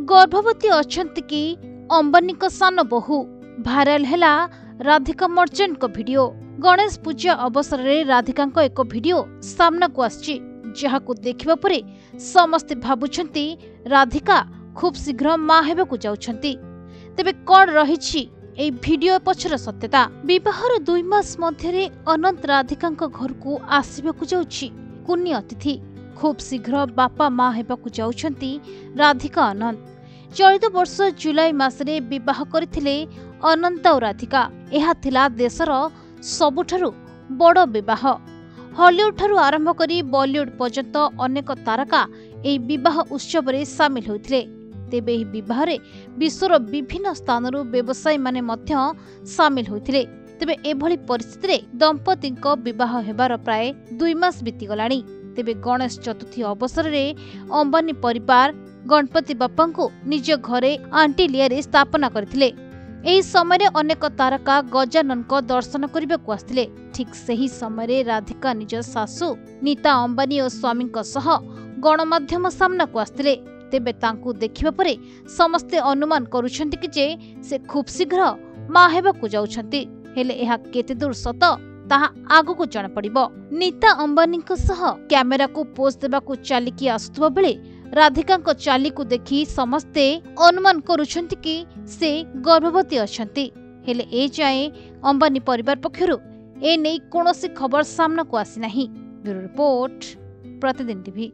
गर्भवती अछंती कि अंबानी को सान बहु भाइराल हैला राधिका मर्चेंट को वीडियो। गणेश पूजा अवसर में राधिका एक वीडियो सामना को आछि जहाकु देखिबा परे समस्ते भाबुछंती राधिका खूब शीघ्र मां हेबाकु जाउछंती। तेबे कोन रहिछि ए वीडियो पछर सत्यता? विवाहर 2 मास मध्यरे अनंत राधिका घर को आसीबाकु जाउछि कुन्नी अतिथि। खूब शीघ्र बापा मां हेबाकु जाउछंती राधिका अनंत। चलित वर्ष जुलाई मासरे विवाह करथिले अनंत और राधिका। एहा थिला देशर सबुठारु बड़ विवाह। हॉलीवुड ठारु आरंभ करी बॉलीवुड पर्यंत अनेक तारका एही विवाह उत्सव रे शामिल होइथिले। तेबे एही विवाह रे विश्वर विभिन्न स्थानरु व्यवसायी माने मध्य शामिल होइथिले। तेबे एभली परिस्थिति रे दंपतिक विवाह हेबार प्राय 2 मास बीती गलानी। तेबे गणेश चतुर्थी अवसर रे अंबानी परिवार गणपति बापा को निज घरे आंटिलिया स्थापना करथिले। एही समय रे अनेक तारका गजानन को दर्शन करने को आसथिले। ठीक सही समय रे राधिका निज सासू नीता अंबानी और स्वामी सह गणमाध्यम सामना को आसथिले। तेबे तांकु देखिबा परे समस्ते अनुमान करुछंती कि जे से खूब शीघ्र मां हेबाकु जाउछंती। हेले एहा केते दूर सत ताहा आगु को जण पड़िबो। नीता अंबानी सह कैमेरा को पोज देबाकु चालिकी आसुथबा बेले राधिका चाली को देखि समस्ते अनुमान करुछंती कि से गर्भवती अछंती। हेले ए जाए अंबानी परिवार पक्षरु ए नै कोनोसी खबर सामना को आसी नाही। ब्यूरो रिपोर्ट, प्रतिदिन टीवी।